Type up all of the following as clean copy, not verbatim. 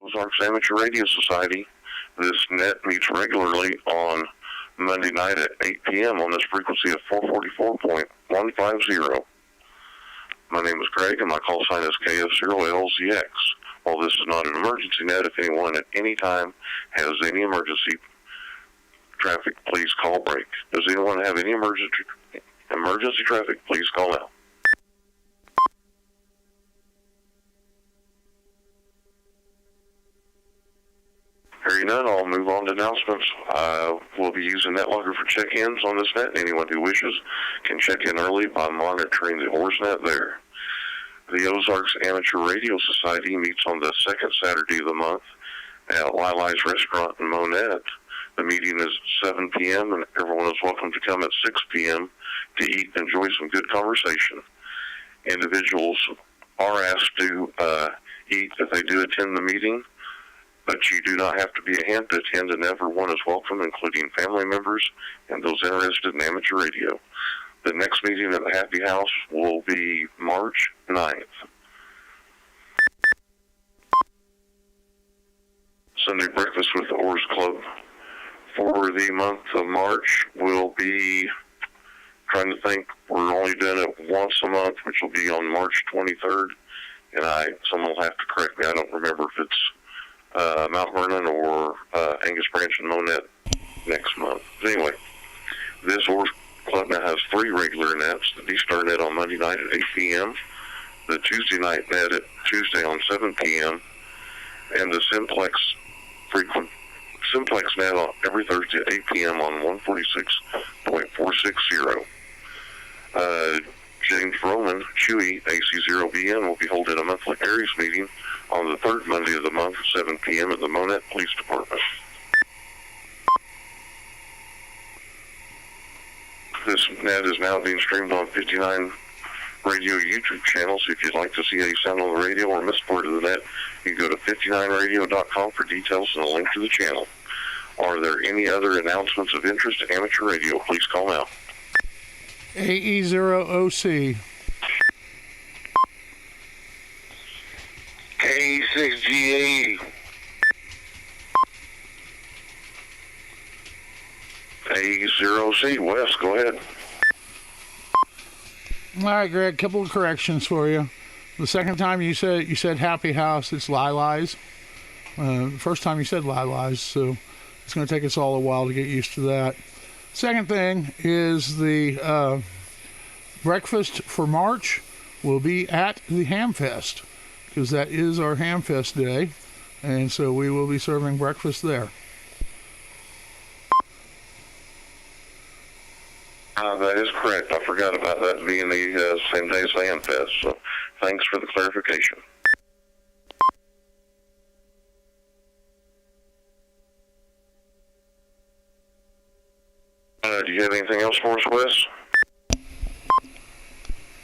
Ozarks Amateur Radio Society. This net meets regularly on Monday night at 8 p.m. on this frequency of 444.150. My name is Greg, and my call sign is KF0LZX. While this is not an emergency net, if anyone at any time has any emergency traffic, please call break. Does anyone have any emergency traffic? Please call now. Hearing none, I'll move on to announcements. We'll be using NetLogger for check-ins on this net. Anyone who wishes can check in early by monitoring the OARS net there. The Ozarks Amateur Radio Society meets on the second Saturday of the month at Lily's Restaurant in Monette. The meeting is at 7 p.m. and everyone is welcome to come at 6 p.m. to eat and enjoy some good conversation. Individuals are asked to eat if they do attend the meeting, but you do not have to be a hand to attend, and everyone is welcome, including family members and those interested in amateur radio. The next meeting at the Happy House will be March 9th. Sunday breakfast with the OARS Club for the month of March will be, trying to think, we're only doing it once a month, which will be on March 23rd. And someone will have to correct me. I don't remember if it's Mount Vernon or Angus Branch and Monette next month. But anyway, this OARS Club now has 3 regular nets. The D-Star net on Monday night at 8 p.m., the Tuesday night net at Tuesday on 7 p.m., and the Simplex net on every Thursday at 8 p.m. on 146.460. James Roman, Chewy, AC0BN, will be holding a monthly Aries meeting on the third Monday of the month at 7 p.m. at the Monette Police Department. This net is now being streamed on 59 radio YouTube channels. If you'd like to see a sound on the radio or miss part of the net, you can go to 59radio.com for details and a link to the channel. Are there any other announcements of interest in amateur radio? Please call now. AE0OC. K6GAE. AE0C, Wes, go ahead. All right, Greg, couple of corrections for you. The second time you said Happy House, it's Lily's. The first time you said Lily's, so it's going to take us all a while to get used to that. Second thing is the breakfast for March will be at the Hamfest, because that is our Hamfest day, and so we will be serving breakfast there. That is correct. I forgot about that being the same day as the Hamfest, so thanks for the clarification. Do you have anything else for us, Wes?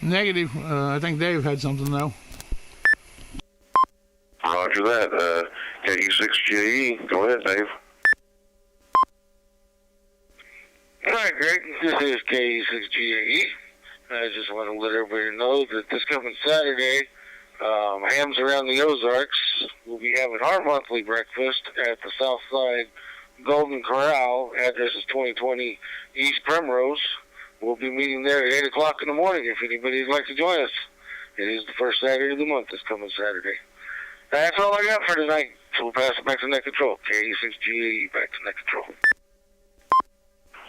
Negative. I think Dave had something, though. Roger that. KE6GAE. Go ahead, Dave. Hi, Greg. This is KE6GAE. I just want to let everybody know that this coming Saturday, Hams Around the Ozarks will be having our monthly breakfast at the Southside Golden Corral. Address is 2020 East Primrose. We'll be meeting there at 8 o'clock in the morning if anybody would like to join us. It is the first Saturday of the month this coming Saturday. That's all I got for tonight. So we'll pass it back to Net Control. KE6GAE, back to Net Control.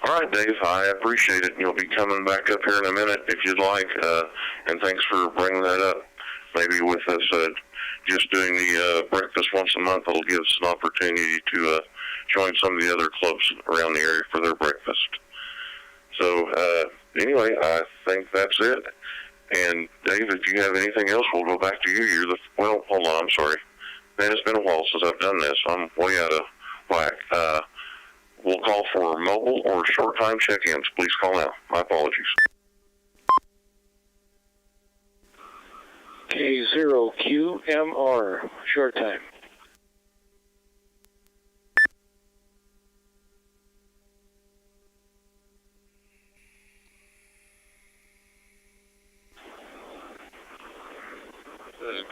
All right, Dave, I appreciate it. You'll be coming back up here in a minute if you'd like, and thanks for bringing that up. Maybe with us just doing the breakfast once a month, it'll give us an opportunity to join some of the other clubs around the area for their breakfast. So, anyway, I think that's it. And, Dave, if you have anything else, we'll go back to you. Well, hold on, I'm sorry. Man, it's been a while since I've done this. I'm way out of whack. We'll call for mobile or short-time check-ins. Please call now. My apologies. K0QMR, short time.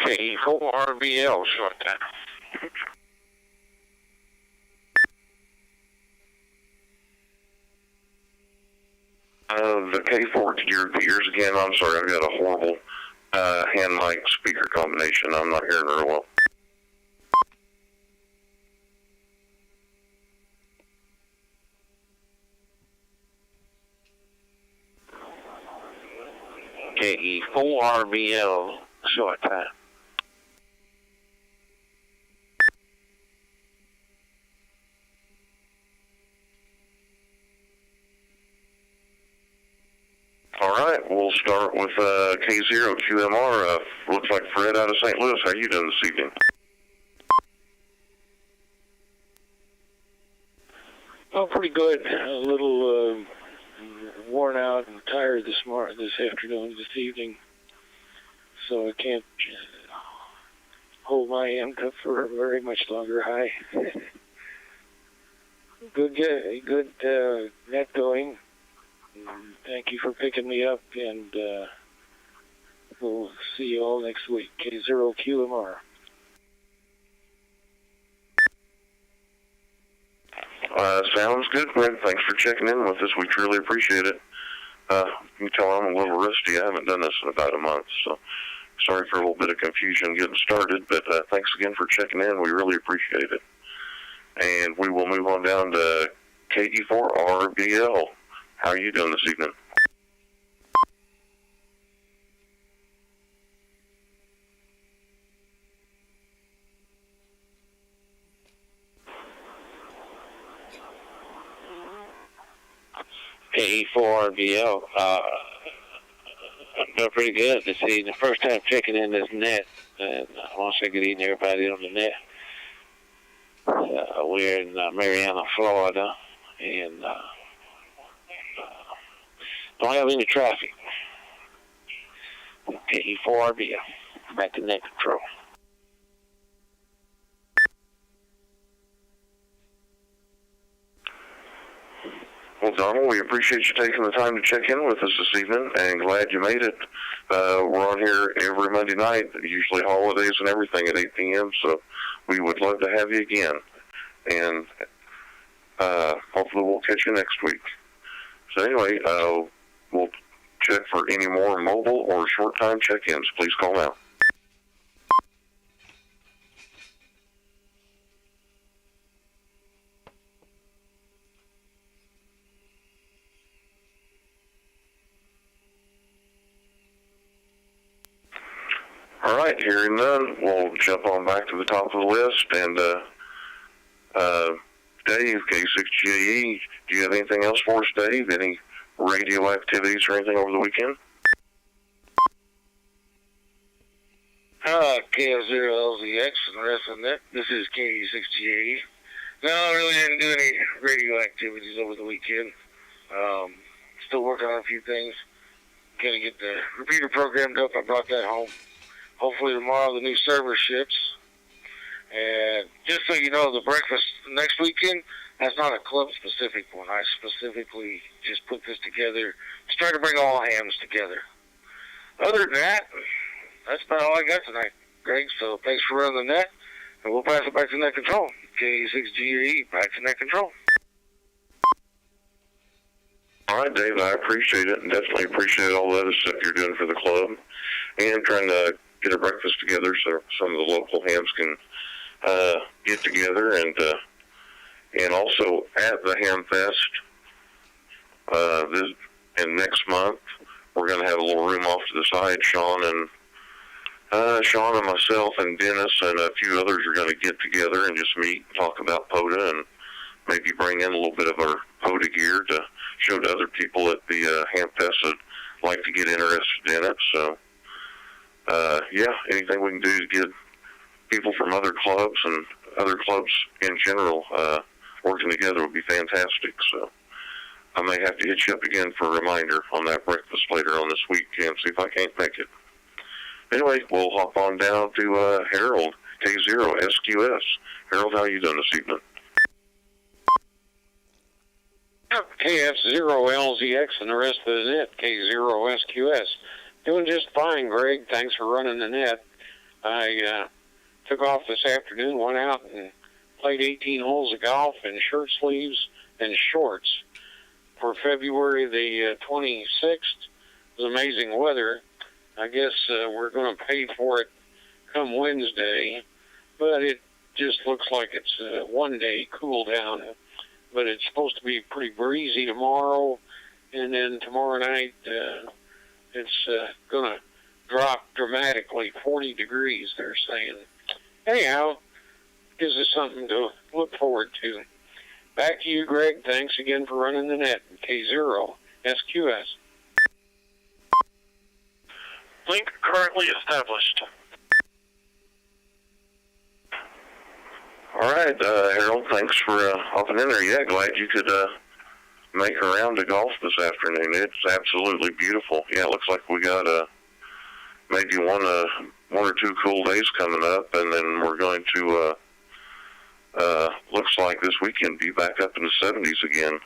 K4RBL, short time. K4, could you repeat yours again? I'm sorry, I've got a horrible hand mic speaker combination. I'm not hearing very well. KE4RBL, short time. All right, we'll start with K0QMR. Looks like Fred out of St. Louis. How are you doing this evening? Oh, pretty good. A little worn out and tired this afternoon, this evening. So I can't hold my end up for very much longer. Hi. Good net going. Thank you for picking me up, and we'll see you all next week. K0QMR. Sounds good, Fred. Thanks for checking in with us. We truly appreciate it. You tell I'm a little rusty. I haven't done this in about a month, so sorry for a little bit of confusion getting started, but thanks again for checking in. We really appreciate it. And we will move on down to KE4RBL. How are you doing this evening? KE4RBL. I'm doing pretty good this evening. The first time checking in this net, and I want to say good evening, everybody on the net. We're in Marianna, Florida, and don't have any traffic. KE4RBL. Back to net control. Well, Donald, we appreciate you taking the time to check in with us this evening, and glad you made it. We're on here every Monday night, usually holidays and everything at 8 p.m., so we would love to have you again. And hopefully we'll catch you next week. So anyway, we'll check for any more mobile or short-time check-ins. Please call now. All right, hearing none, we'll jump on back to the top of the list. And Dave, K6GAE, do you have anything else for us, Dave? Any radio activities or anything over the weekend? KF0LZX and the rest of that. This is KE6GAE. No, I really didn't do any radio activities over the weekend. Still working on a few things. Gonna get the repeater programmed up. I brought that home. Hopefully tomorrow the new server ships. And just so you know, the breakfast next weekend, that's not a club-specific one. I specifically just put this together to try to bring all hams together. Other than that, that's about all I got tonight, Greg. So thanks for running the net, and we'll pass it back to net control. K6GAE, back to net control. All right, Dave, I appreciate it, and definitely appreciate all the other stuff you're doing for the club, and trying to get a breakfast together so some of the local hams can get together, and also at the Ham Fest and next month we're going to have a little room off to the side. Sean and myself and Dennis and a few others are going to get together and just meet and talk about POTA, and maybe bring in a little bit of our POTA gear to show to other people at the Ham Fest that like to get interested in it. So yeah, anything we can do to get people from other clubs and other clubs in general working together would be fantastic. So I may have to hit you up again for a reminder on that breakfast later on this week and see if I can't make it. Anyway, we'll hop on down to Harold, K0SQS. Harold, how are you doing this evening? KF0LZX and the rest of the net, K0SQS. Doing just fine, Greg. Thanks for running the net. I took off this afternoon, went out and played 18 holes of golf in shirt sleeves and shorts. for February the 26th. It was amazing weather. I guess we're going to pay for it come Wednesday, but it just looks like it's a one-day cool down. But it's supposed to be pretty breezy tomorrow, and then tomorrow night it's going to drop dramatically, 40 degrees, they're saying. Anyhow, gives us something to look forward to. Back to you, Greg. Thanks again for running the net. K0SQS. Link currently established. All right, Harold, thanks for hopping in there. Yeah, glad you could make a round to golf this afternoon. It's absolutely beautiful. Yeah, it looks like we got maybe one or two cool days coming up, and then we're going to, looks like this weekend, be back up in the 70s again,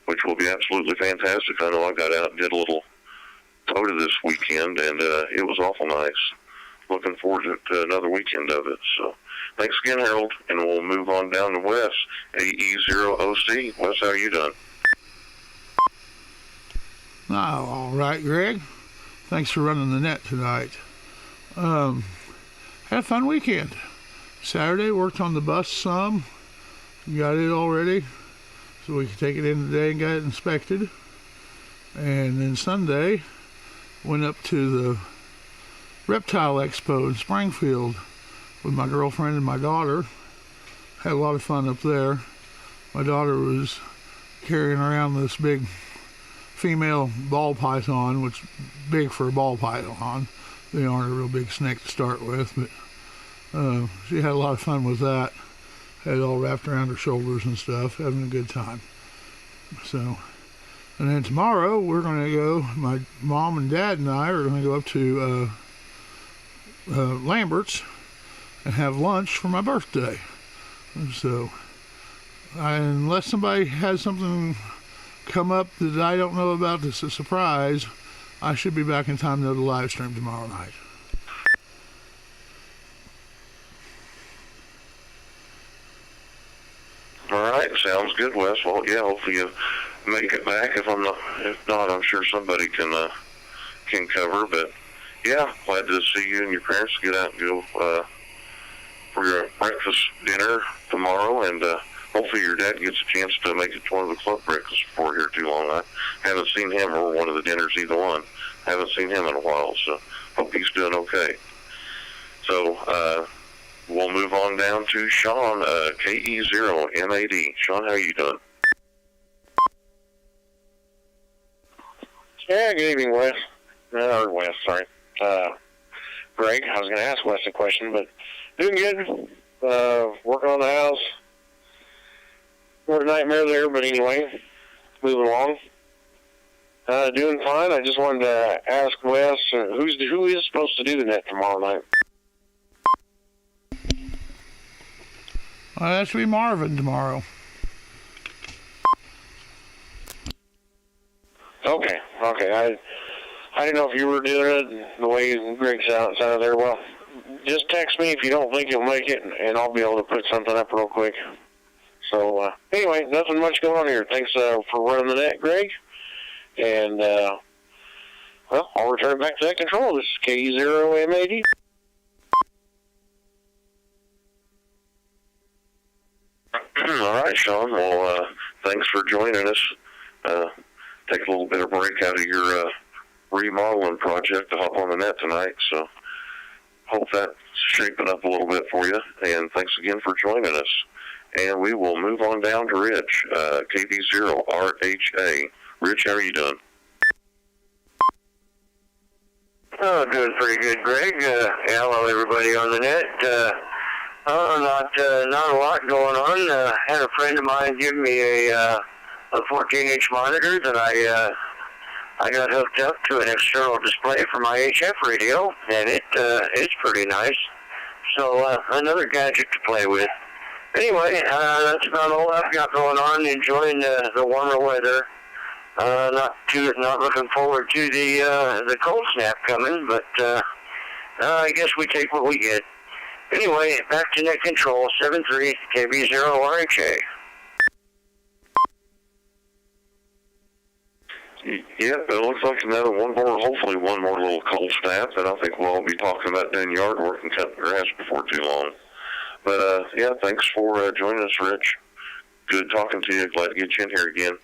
which will be absolutely fantastic. I know I got out and did a little photo this weekend, and it was awful nice. Looking forward to another weekend of it. So thanks again, Harold, and we'll move on down to Wes, AE0OC. Wes, how are you doing? Oh, all right, Greg. Thanks for running the net tonight. Had a fun weekend. Saturday, worked on the bus some. Got it all ready, so we could take it in today and get it inspected. And then Sunday, went up to the Reptile Expo in Springfield with my girlfriend and my daughter. Had a lot of fun up there. My daughter was carrying around this big female ball python, which is big for a ball python. They aren't a real big snake to start with, but she had a lot of fun with that. Had it all wrapped around her shoulders and stuff, having a good time. So, and then tomorrow we're going to go, my mom and dad and I are going to go up to Lambert's and have lunch for my birthday. So, unless somebody has something come up that I don't know about that's a surprise, I should be back in time to do the live stream tomorrow night. All right, sounds good, Wes. Well, yeah, hopefully you make it back. If not, I'm sure somebody can cover. But yeah, glad to see you and your parents get out and go for your breakfast dinner tomorrow, and hopefully your dad gets a chance to make it to one of the club breakfasts before here too long. I haven't seen him or one of the dinners, either one. Haven't seen him in a while, so hope he's doing okay. So we'll move on down to Sean, KE0MAD. Sean, how are you doing? Yeah, good evening, Wes. Or Wes, sorry. Greg, I was going to ask Wes a question, but doing good. Working on the house. What a nightmare there, but anyway, moving along. Doing fine. I just wanted to ask Wes, who is supposed to do the net tomorrow night? That should be Marvin tomorrow. Okay. I didn't know if you were doing it the way Greg sounded there. Well, just text me if you don't think you'll make it, and I'll be able to put something up real quick. So, anyway, nothing much going on here. Thanks for running the net, Greg. And, well, I'll return back to that control. This is KE0MAD. All right, Sean. Well, thanks for joining us. Take a little bit of break out of your remodeling project to hop on the net tonight. So hope that's shaping up a little bit for you. And thanks again for joining us. And we will move on down to Rich, KV0RHA. Rich, how are you doing? Oh, doing pretty good, Greg. Hello, everybody on the net. Not a lot going on. Had a friend of mine give me a 14-inch monitor that I got hooked up to an external display for my HF radio, and it's pretty nice. So another gadget to play with. Anyway, that's about all I've got going on. Enjoying the warmer weather. Not looking forward to the cold snap coming, but I guess we take what we get. Anyway, back to net control, 73 KB0RHA. Yeah, it looks like another one more, hopefully one more little cold snap, and I think we'll all be talking about doing yard work and cutting grass before too long. But, yeah, thanks for joining us, Rich. Good talking to you. Glad to get you in here again.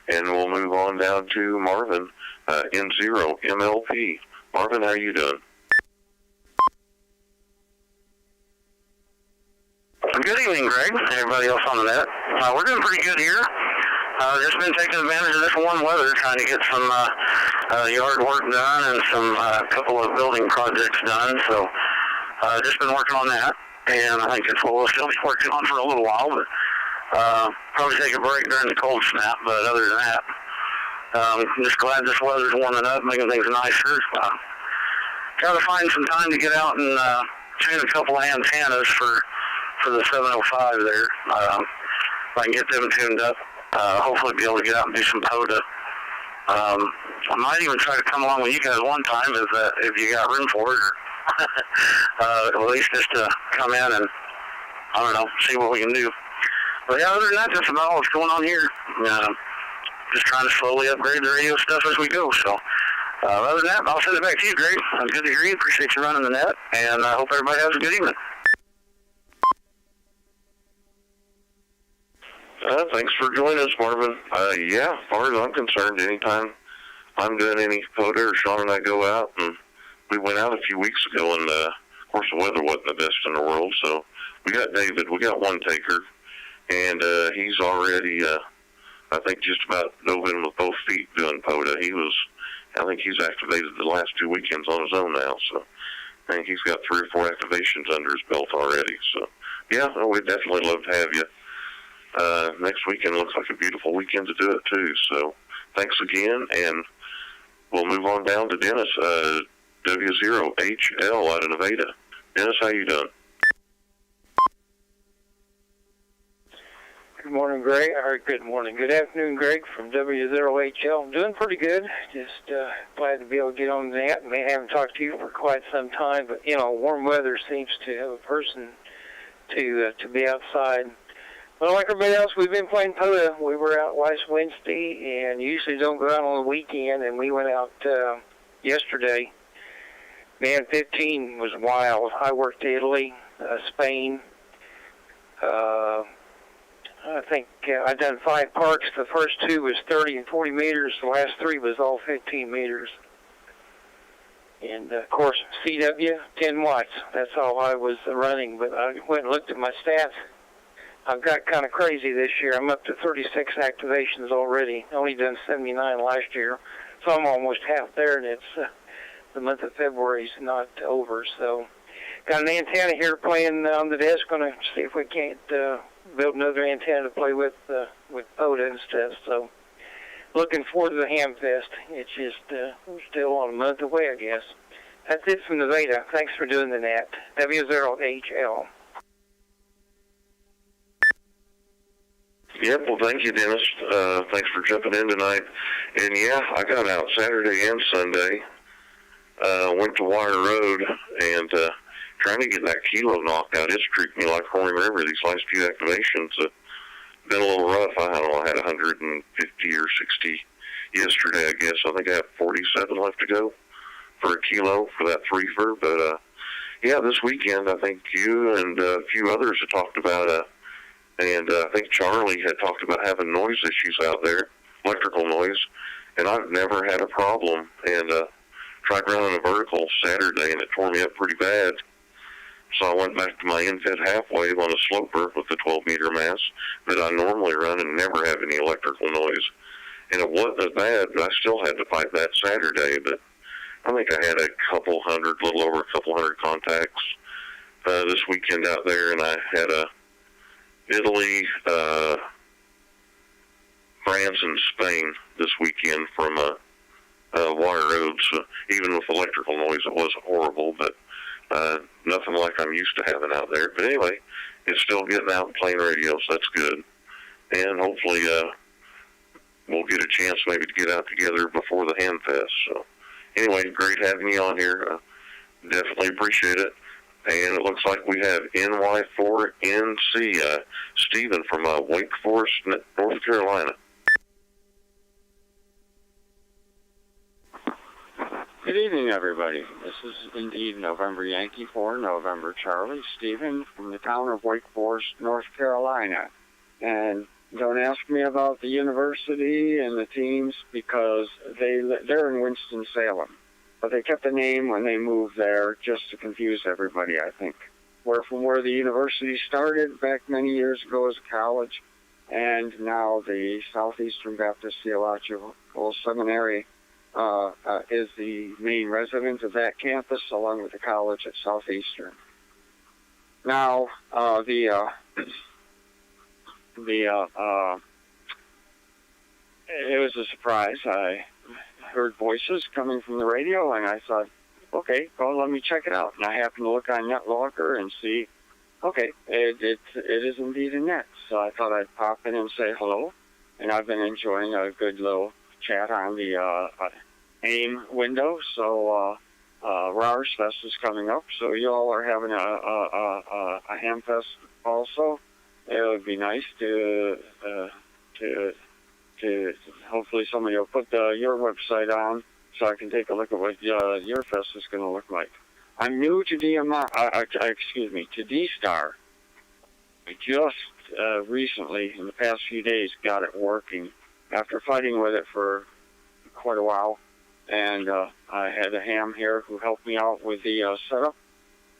And we'll move on down to Marvin, N0MLP. Marvin, how are you doing? Good evening, Greg, and everybody else on the net. We're doing pretty good here. Just been taking advantage of this warm weather, trying to get some yard work done and some couple of building projects done. So just been working on that, and I think it's what we'll still be working on for a little while, but probably take a break during the cold snap. But other than that, I'm just glad this weather's warming up, making things nicer. Try to find some time to get out and tune a couple of antennas for the 705 there. If I can get them tuned up, hopefully be able to get out and do some POTA. I might even try to come along with you guys one time if you got room for it, or at least just to come in and, I don't know, see what we can do. But yeah, other than that, that's about all that's going on here. Just trying to slowly upgrade the radio stuff as we go. So other than that, I'll send it back to you, Greg. Good to hear you. Appreciate you running the net, and I hope everybody has a good evening. Thanks for joining us, Marvin. Yeah, as far as I'm concerned, anytime I'm doing any POTA or Sean and I go out, and we went out a few weeks ago, and of course the weather wasn't the best in the world, so we got David, we got one taker, and he's already, I think, just about dove in with both feet doing POTA. I think he's activated the last 2 weekends on his own now, so I think he's got 3 or 4 activations under his belt already. So, yeah, we'd definitely love to have you. Next weekend looks like a beautiful weekend to do it, too. So thanks again, and we'll move on down to Dennis, W0HL out of Nevada. Dennis, how you doing? Good morning, Greg. Or good afternoon, Greg from W0HL. I'm doing pretty good. Just glad to be able to get on that. I haven't talked to you for quite some time, but, warm weather seems to have a person to be outside. Well, like everybody else, we've been playing POTA. We were out last Wednesday and usually don't go out on the weekend, and we went out yesterday. Man, 15 was wild. I worked Italy, Spain. I think I've done 5 parks. The first 2 was 30 and 40 meters. The last 3 was all 15 meters. And, of course, CW, 10 watts. That's all I was running. But I went and looked at my stats. I've got kind of crazy this year. I'm up to 36 activations already. Only done 79 last year. So I'm almost half there, and it's the month of February's not over. So got an antenna here playing on the desk. Going to see if we can't build another antenna to play with POTA and stuff. So looking forward to the Ham Fest. It's just still on a month away, I guess. That's it from Nevada. Thanks for doing the net. W0HL. Yep, well, thank you, Dennis. Thanks for jumping in tonight. And, yeah, I got out Saturday and Sunday. Went to Wire Road and trying to get that kilo knocked out. It's treating me like Horn River these last few activations. Been a little rough. I don't know, I had 150 or 60 yesterday, I guess. I think I have 47 left to go for a kilo for that threefer. But, yeah, this weekend I think you and a few others have talked about and I think Charlie had talked about having noise issues out there, electrical noise, and I've never had a problem. And tried running a vertical Saturday, and it tore me up pretty bad. So I went back to my end-fed half-wave on a sloper with the 12-meter mass that I normally run and never have any electrical noise. And it wasn't as bad, but I still had to fight that Saturday. But I think I had a little over a couple hundred contacts this weekend out there, and I had Italy, France, and Spain this weekend from Wire Road. So even with electrical noise, it wasn't horrible, but nothing like I'm used to having out there. But anyway, it's still getting out and playing radio, so that's good. And hopefully we'll get a chance maybe to get out together before the Ham Fest. So anyway, great having you on here. Definitely appreciate it. And it looks like we have NY4NC, Stephen from Wake Forest, North Carolina. Good evening, everybody. This is indeed November Yankee 4, November Charlie, Stephen from the town of Wake Forest, North Carolina. And don't ask me about the university and the teams because they're in Winston-Salem. But they kept the name when they moved there just to confuse everybody, I think. From where the university started back many years ago as a college, and now the Southeastern Baptist Theological Seminary is the main resident of that campus, along with the college at Southeastern. Now, it was a surprise. I heard voices coming from the radio, and I thought, okay, well, let me check it out. And I happened to look on NetLogger and see, okay, it is indeed a net. So I thought I'd pop in and say hello. And I've been enjoying a good little chat on the AIM window. So OARS Fest is coming up. So you all are having a ham fest also. It would be nice to hopefully somebody will put your website on so I can take a look at what your fest is going to look like. I'm new to to D-Star. I just recently, in the past few days, got it working after fighting with it for quite a while. And I had a ham here who helped me out with the setup.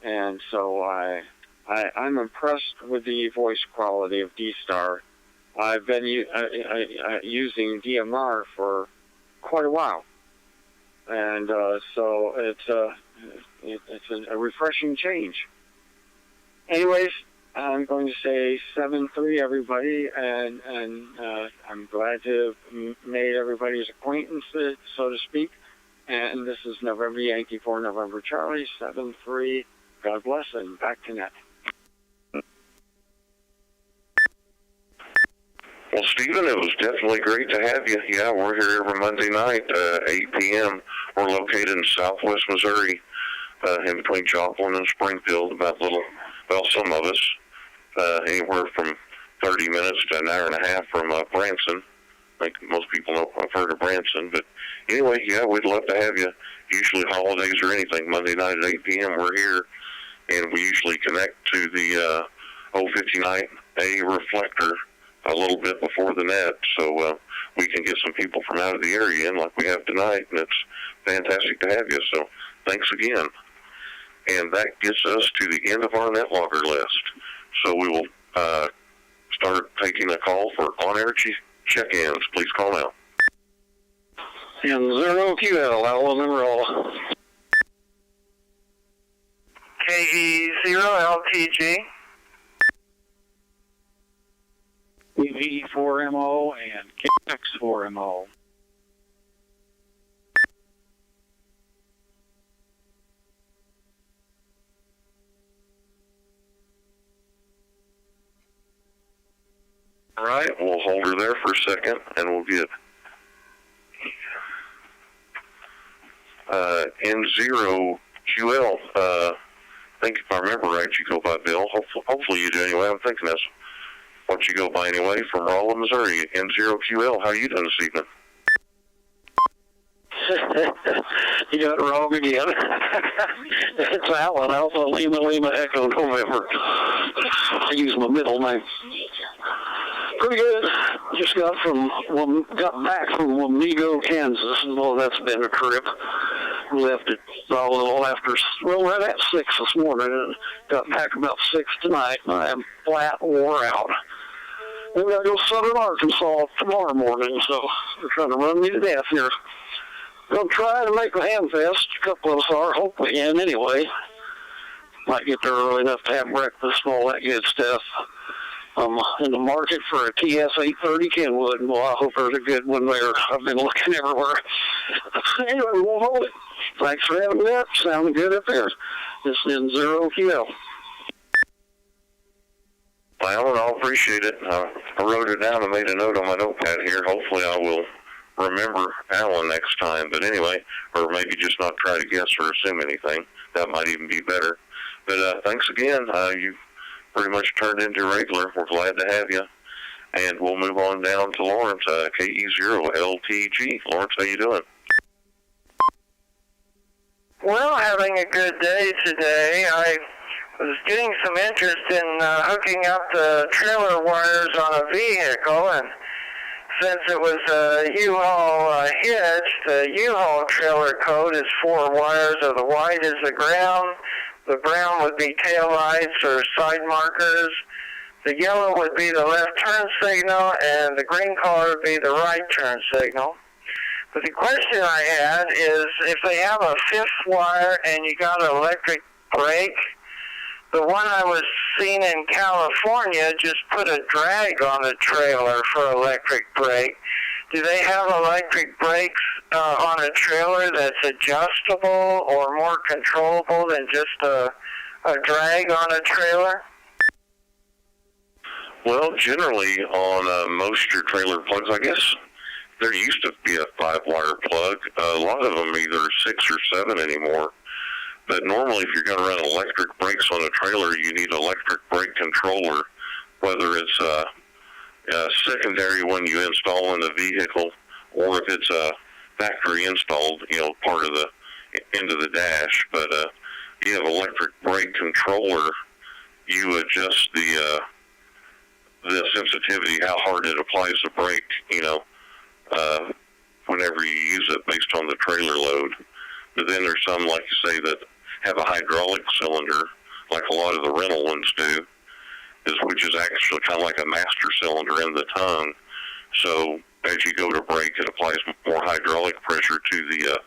And so I'm impressed with the voice quality of D-Star. I've been using DMR for quite a while. And so it's a refreshing change. Anyways, I'm going to say 7-3, everybody, and I'm glad to have made everybody's acquaintance, so to speak. And this is November Yankee 4, November Charlie, 7-3. God bless, and back to net. Well, Stephen, it was definitely great to have you. Yeah, we're here every Monday night, 8 p.m. We're located in southwest Missouri, in between Joplin and Springfield, some of us, anywhere from 30 minutes to an hour and a half from Branson. I think most people have heard of Branson. But anyway, yeah, we'd love to have you. Usually holidays or anything, Monday night at 8 p.m. we're here, and we usually connect to the 059A reflector a little bit before the net, so we can get some people from out of the area in like we have tonight, and it's fantastic to have you. So thanks again. And that gets us to the end of our NetLogger list. So we will start taking a call for on-air check-ins. Please call now. KF0LZX, Allen and roll. KE0LTG. KV4MO and KX4MO. All right, we'll hold her there for a second, and we'll get N0QL. I think if I remember right, you go by Bill. Hopefully you do anyway. I'm thinking that's what you go by anyway, from Rolla, Missouri. N0QL, how are you doing this evening? You got it wrong again. It's Allen, Alpha Lima Echo November. I use my middle name. Pretty good. Just got back from Wamego, Kansas. Well, that's been a trip. Left it a little after, right at 6 this morning, and got back about 6 tonight. I am flat wore out. We're going to go Southern Arkansas tomorrow morning, so they're trying to run me to death here. Going to try to make a ham fest. A couple of us are, hopefully, and anyway. Might get there early enough to have breakfast and all that good stuff. I'm in the market for a TS-830 Kenwood. Well, I hope there's a good one there. I've been looking everywhere. Anyway, we won't hold it. Thanks for having me up. Sounding good up there. This is N0QL. Well, and I'll appreciate it. I wrote it down and made a note on my notepad here. Hopefully I will remember Alan next time. But anyway, or maybe just not try to guess or assume anything. That might even be better. But thanks again. You pretty much turned into regular. We're glad to have you. And we'll move on down to Lawrence, KE0LTG. Lawrence, how you doing? Well, having a good day today. I was getting some interest in hooking up the trailer wires on a vehicle, and since it was a U-Haul hitch, the U-Haul trailer code is 4 wires. The white is the ground, the brown would be tail lights or side markers, the yellow would be the left turn signal, and the green color would be the right turn signal. But the question I had is, if they have a 5th wire and you got an electric brake, the one I was seeing in California just put a drag on the trailer for electric brake. Do they have electric brakes on a trailer that's adjustable or more controllable than just a drag on a trailer? Well, generally on most of your trailer plugs, I guess there used to be a 5-wire plug. A lot of them either 6 or 7 anymore. But normally, if you're going to run electric brakes on a trailer, you need an electric brake controller, whether it's a secondary one you install in the vehicle, or if it's a factory installed, part of the end of the dash. But you have electric brake controller, you adjust the sensitivity, how hard it applies the brake, whenever you use it based on the trailer load. But then there's some, like you say, that have a hydraulic cylinder, like a lot of the rental ones do, which is actually kind of like a master cylinder in the tongue. So as you go to brake, it applies more hydraulic pressure to the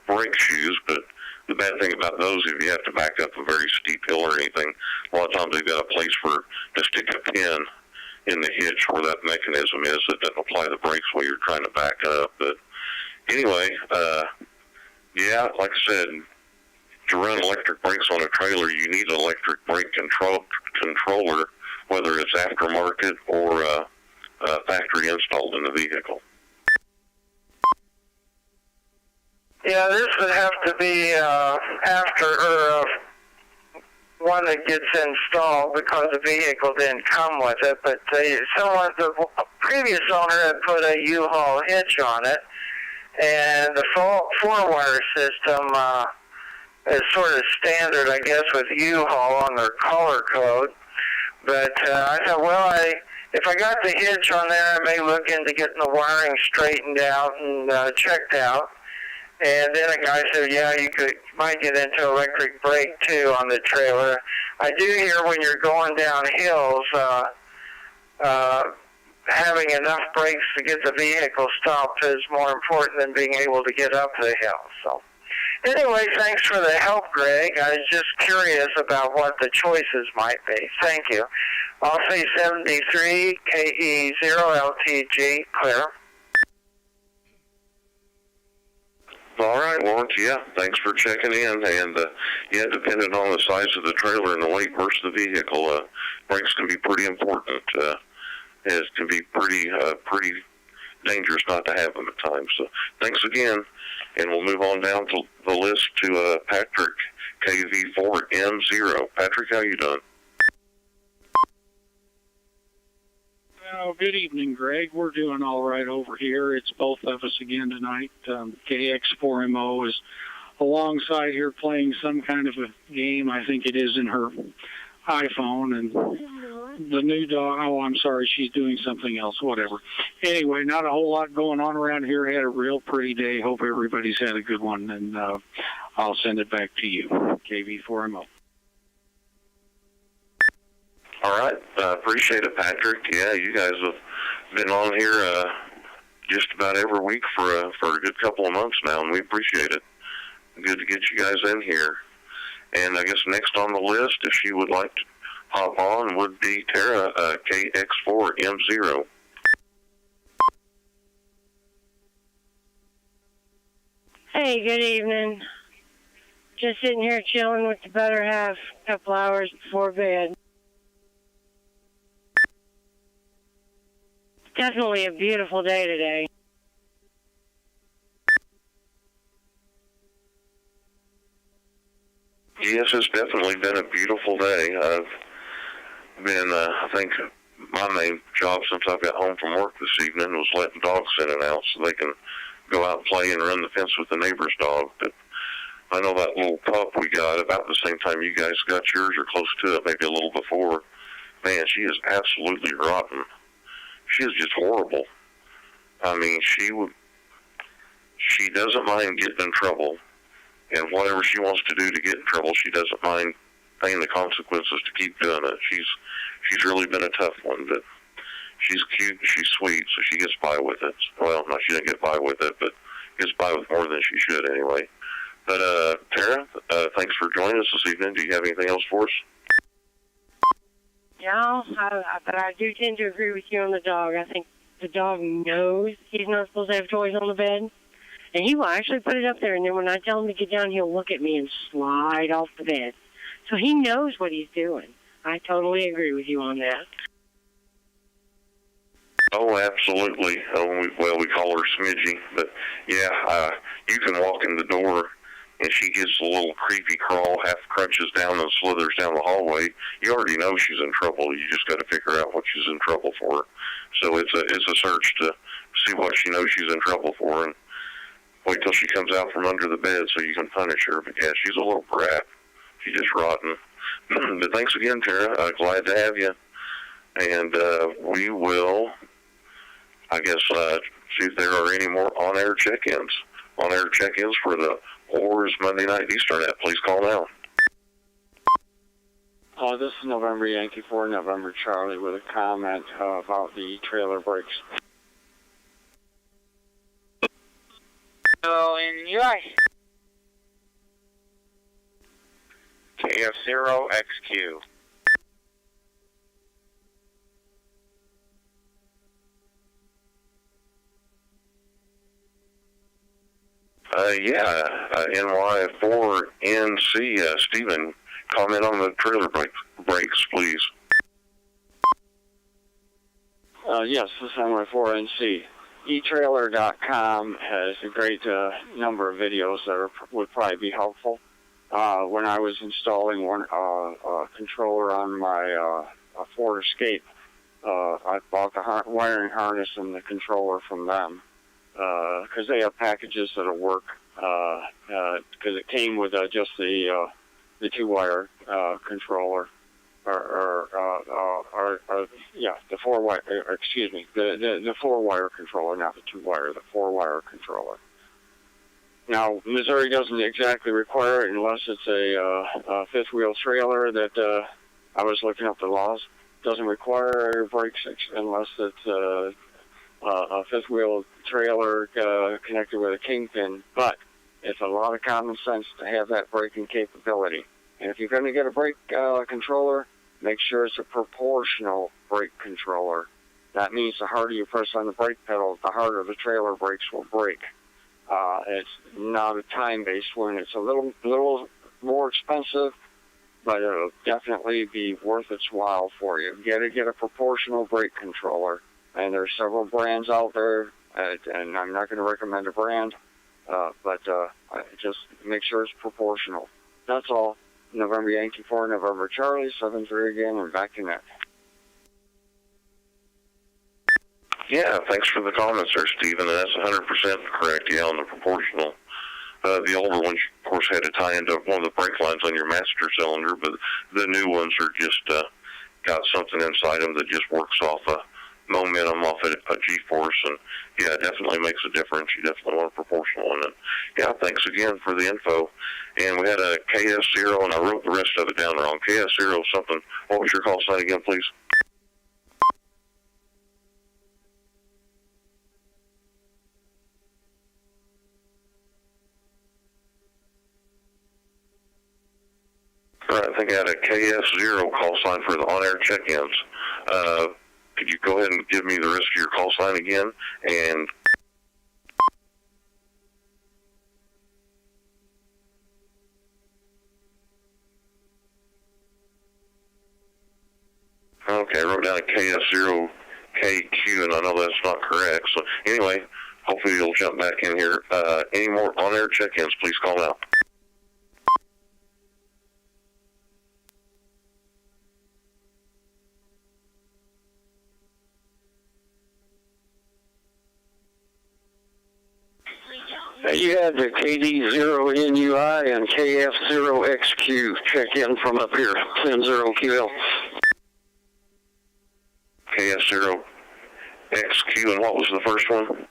brake shoes. But the bad thing about those, if you have to back up a very steep hill or anything, a lot of times they've got a place to stick a pin in the hitch where that mechanism is that doesn't apply the brakes while you're trying to back up. But anyway, yeah, like I said, to run electric brakes on a trailer, you need an electric brake controller, whether it's aftermarket or factory installed in the vehicle. Yeah, this would have to be one that gets installed because the vehicle didn't come with it. But the previous owner had put a U-Haul hitch on it, and the 4-wire system is sort of standard, I guess, with U-Haul on their color code. But I thought, well, if I got the hitch on there, I may look into getting the wiring straightened out and checked out. And then a guy said, yeah, you might get into electric brake, too, on the trailer. I do hear when you're going down hills, having enough brakes to get the vehicle stopped is more important than being able to get up the hill. So, anyway, thanks for the help, Greg. I was just curious about what the choices might be. Thank you. I'll say 73 KE0LZX, clear. All right, Lawrence, yeah, thanks for checking in. And, yeah, depending on the size of the trailer and the weight versus the vehicle, brakes can be pretty important. It can be pretty dangerous not to have them at times. So thanks again, and we'll move on down to the list to Patrick, KV4LZX. Patrick, how you doing? Oh, good evening, Greg. We're doing all right over here. It's both of us again tonight. KX4MO is alongside here playing some kind of a game. I think it is in her iPhone. And the new dog, oh, I'm sorry, she's doing something else, whatever. Anyway, not a whole lot going on around here. Had a real pretty day. Hope everybody's had a good one. And I'll send it back to you, KV4MO. All right. Appreciate it, Patrick. Yeah, you guys have been on here just about every week for a good couple of months now, and we appreciate it. Good to get you guys in here. And I guess next on the list, if she would like to hop on, would be Tara, KX4LZX. Hey, good evening. Just sitting here chilling with the better half a couple hours before bed. Definitely a beautiful day today. Yes, it's definitely been a beautiful day. I've been, I think, my main job since I got home from work this evening was letting dogs in and out so they can go out and play and run the fence with the neighbor's dog. But I know that little pup we got about the same time you guys got yours, or close to it, maybe a little before. Man, she is absolutely rotten. She is just horrible. I mean, she doesn't mind getting in trouble, and whatever she wants to do to get in trouble, she doesn't mind paying the consequences to keep doing it. She's really been a tough one, but she's cute and she's sweet, so she gets by with it. Well, no, she didn't get by with it, but gets by with more than she should anyway. But Tara, thanks for joining us this evening. Do you have anything else for us? Yeah, but I do tend to agree with you on the dog. I think the dog knows he's not supposed to have toys on the bed, and he will actually put it up there, and then when I tell him to get down, he'll look at me and slide off the bed. So he knows what he's doing. I totally agree with you on that. Oh, absolutely. We call her Smidgy, but yeah, you can walk in the door and she gets a little creepy crawl, half crunches down and slithers down the hallway. You already know she's in trouble. You just got to figure out what she's in trouble for. So it's a search to see what she knows she's in trouble for, and wait till she comes out from under the bed so you can punish her. But yeah, she's a little brat. She's just rotten. But thanks again, Tara. Glad to have you. And we will, I guess, see if there are any more on-air check-ins. On-air check-ins for the OARS Monday Night Easternet. Please call now. This is November Yankee 4, November Charlie, with a comment about the trailer brakes. Oh, enjoy. KF0LZX. NY4NC, Stephen, comment on the trailer brakes, please. Yes, this is NY4NC. eTrailer.com has a great number of videos that would probably be helpful. When I was installing one controller on my Ford Escape, I bought the wiring harness and the controller from them, because they have packages that'll work, because it came with just the 2-wire controller, the 4-wire, excuse me, the 4-wire controller, not the 2-wire, the 4-wire controller. Now, Missouri doesn't exactly require it unless it's a fifth-wheel trailer that I was looking up the laws. Doesn't require brakes unless it's a fifth-wheel trailer connected with a kingpin, but it's a lot of common sense to have that braking capability. And if you're going to get a brake controller, make sure it's a proportional brake controller. That means the harder you press on the brake pedal, the harder the trailer brakes will brake. It's not a time-based one. It's a little more expensive, but it'll definitely be worth its while for you. You got to get a proportional brake controller. And there's several brands out there, and I'm not going to recommend a brand, but just make sure it's proportional. That's all. November Yankee 4, November Charlie, 7-3 again, and back to net. Yeah, thanks for the comments there, Stephen. That's 100% correct, yeah, on the proportional. The older ones, of course, had to tie into one of the brake lines on your master cylinder, but the new ones are just got something inside them that just works off momentum, off a G-force, and yeah, it definitely makes a difference. You definitely want a proportional one. And yeah, thanks again for the info. And we had a KF0, and I wrote the rest of it down wrong. KF0 something. What was your call sign again, please? All right, I think I had a KF0 call sign for the on-air check-ins. Could you go ahead and give me the rest of your call sign again? And okay, I wrote down a KF0KQ, and I know that's not correct. So anyway, hopefully you'll jump back in here. Any more on-air check-ins, please call now. You had the KD0NUI and KF0XQ check in from up here, 10-0QL. KF0XQ, and what was the first one?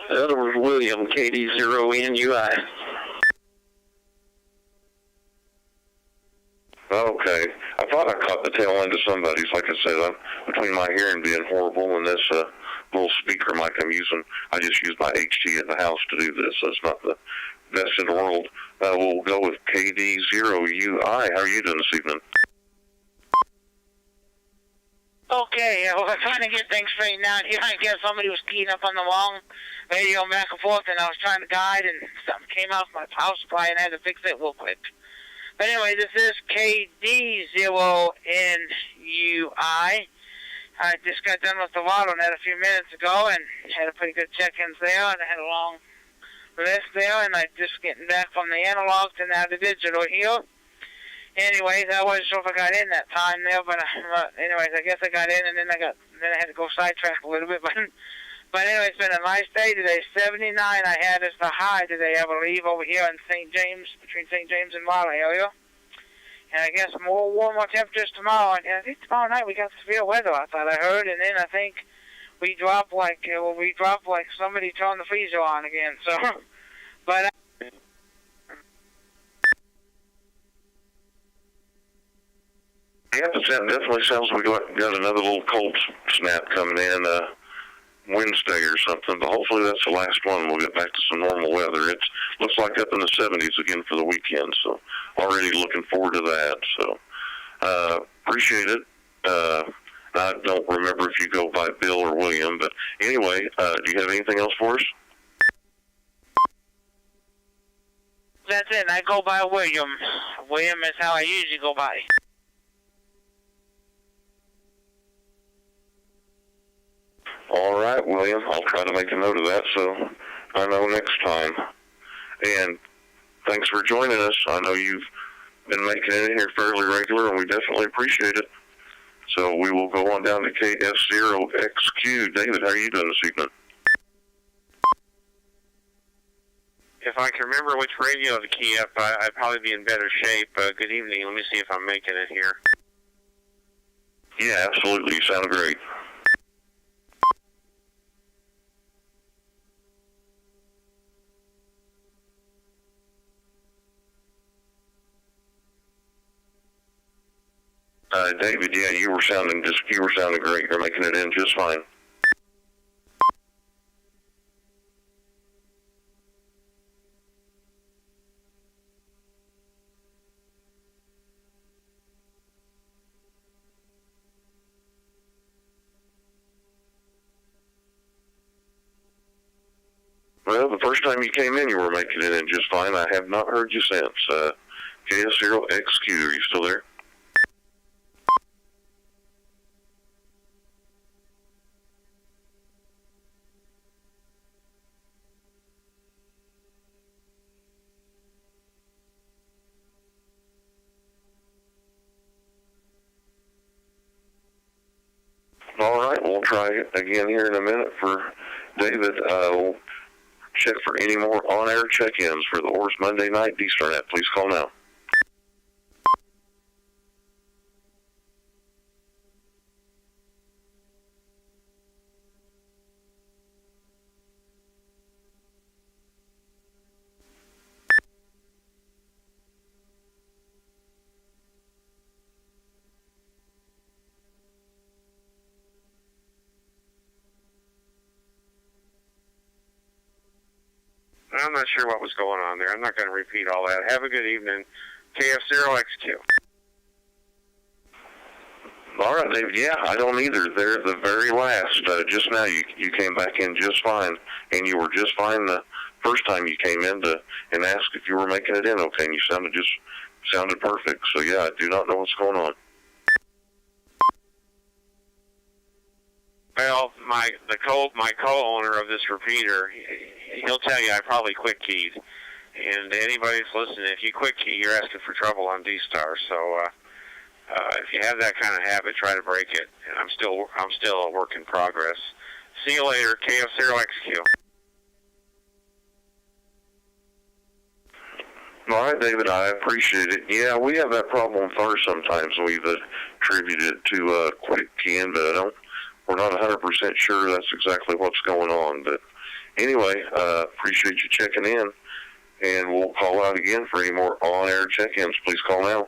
The other was William, KD0NUI. Okay. I thought I caught the tail end of somebody's. Like I said, between my hearing being horrible and this little speaker mic I'm using, I just use my HT at the house to do this. So it's not the best in the world. We'll go with KD0UI. How are you doing this evening? Okay, well, we're trying to get things straightened out here. I guess somebody was keying up on the wrong radio back and forth, and I was trying to guide, and something came off my power supply, and I had to fix it real quick. But anyway, this is KD0NUI. I just got done with the water net a few minutes ago and had a pretty good check-ins there, and I had a long list there, and I'm just getting back from the analog to now the digital here. Anyways, I wasn't sure if I got in that time there, but anyways, I guess I got in, and then I had to go sidetrack a little bit. But anyway, it's been a nice day today. 79 I had as the high today, I believe, over here in St. James, between St. James and Raleigh area. And I guess more warmer temperatures tomorrow. And I think tomorrow night we got severe weather, I thought I heard. And then I think we drop like somebody turned the freezer on again. So, but. Yeah, it definitely sounds like we got another little cold snap coming in Wednesday or something, but hopefully that's the last one. We'll get back to some normal weather. It looks like up in the 70s again for the weekend, so already looking forward to that. So appreciate it. I don't remember if you go by Bill or William, but anyway, do you have anything else for us? That's it. I go by William. William is how I usually go by. All right, William. I'll try to make a note of that so I know next time. And thanks for joining us. I know you've been making it in here fairly regular, and we definitely appreciate it. So we will go on down to KF0XQ. David, how are you doing this evening? If I can remember which radio to key up, I'd probably be in better shape. Good evening. Let me see if I'm making it here. Yeah, absolutely. You sound great. David, yeah, you were sounding great. You're making it in just fine. Well, the first time you came in, you were making it in just fine. I have not heard you since. KF0XQ, are you still there? All right, we'll try again here in a minute for David. We'll check for any more on-air check-ins for the OARS Monday night D-Star Net. Please call now. I'm not sure what was going on there. I'm not going to repeat all that. Have a good evening. KF0XQ. All right, David. Yeah, I don't either. They're the very last. Just now, you came back in just fine, and you were just fine the first time you came in and asked if you were making it in okay, and you sounded perfect. So yeah, I do not know what's going on. Well, my co-owner of this repeater, he'll tell you I probably quick keyed. And anybody that's listening, if you quick key, you're asking for trouble on D-Star. So if you have that kind of habit, try to break it. And I'm still a work in progress. See you later, KF0XQ. All right, David, I appreciate it. Yeah, we have that problem with ours sometimes. We've attributed it to quick keying, but we're not 100% sure that's exactly what's going on. But anyway, appreciate you checking in, and we'll call out again for any more on-air check-ins. Please call now.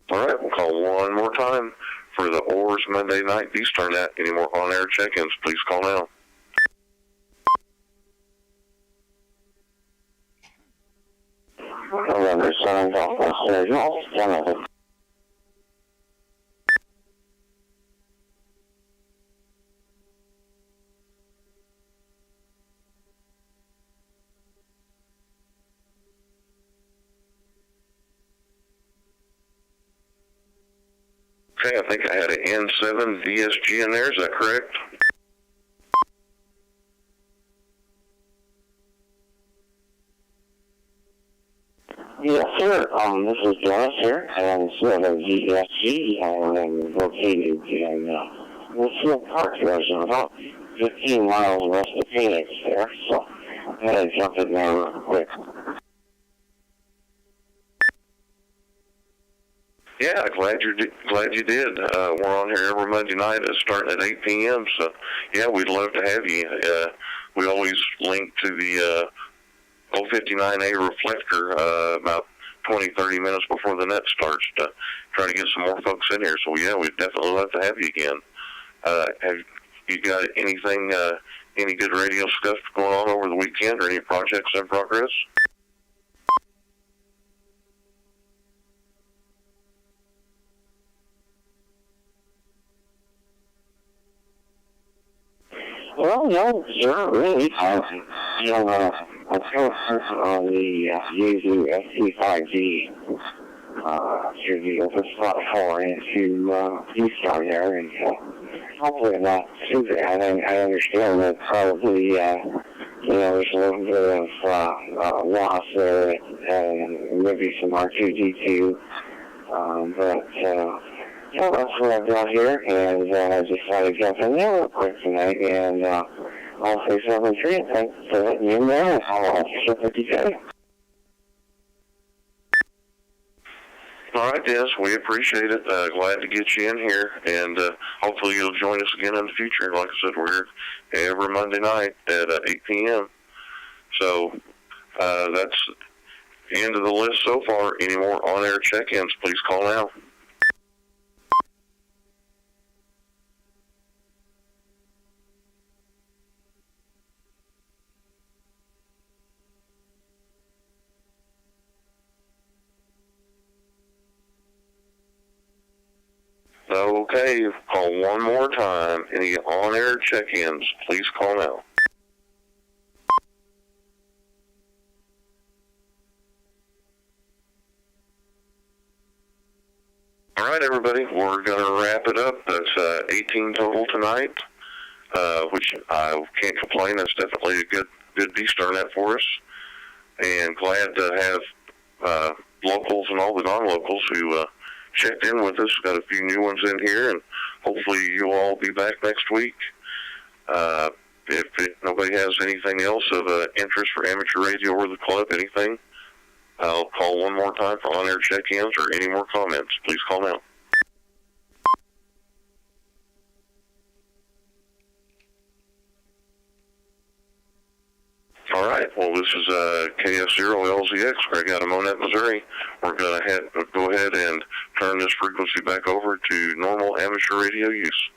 All right, we'll call one more time for the OARS Monday night D-Star Net. Any more on-air check-ins, please call now. Okay, I think I had an N7 DSG in there. Is that correct? Yes, sir. This is Dennis here, and so the DSG, and I'm located in Woodfield Park, Arizona, about 15 miles west of Phoenix there, so I had to jump in there real quick. Yeah, glad you did. We're on here every Monday night, starting at 8 p.m. So, yeah, we'd love to have you. We always link to the 059A reflector about 20, 30 minutes before the net starts to try to get some more folks in here. So, yeah, we'd definitely love to have you again. Have you got anything, any good radio stuff going on over the weekend, or any projects in progress? Well, no, sure, really. I'm still on the using SC5G to the open slot 4 into D-Star there, and hopefully not too bad. I understand that probably, there's a little bit of loss there, and maybe some R2D2, but yeah, that's what I've got here, and I just wanted to jump in there real quick tonight, and I'll say something to you. Thanks for letting me in there, and I'll ship with you today. All right, Dennis, we appreciate it. Glad to get you in here, and hopefully you'll join us again in the future. Like I said, we're here every Monday night at 8 p.m. So that's the end of the list so far. Any more on-air check-ins, please call now. Okay, call one more time. Any on-air check-ins, please call now. All right, everybody, we're going to wrap it up. That's 18 total tonight, which I can't complain. That's definitely a good D-Star net for us. And glad to have locals and all the non-locals who checked in with us. Got a few new ones in here, and hopefully you'll all be back next week. If nobody has anything else of interest for amateur radio or the club, anything, I'll call one more time for on-air check-ins or any more comments. Please call now. All right. Well, this is KF0LZX, Greg out of Monette, Missouri. We're going to go ahead and turn this frequency back over to normal amateur radio use.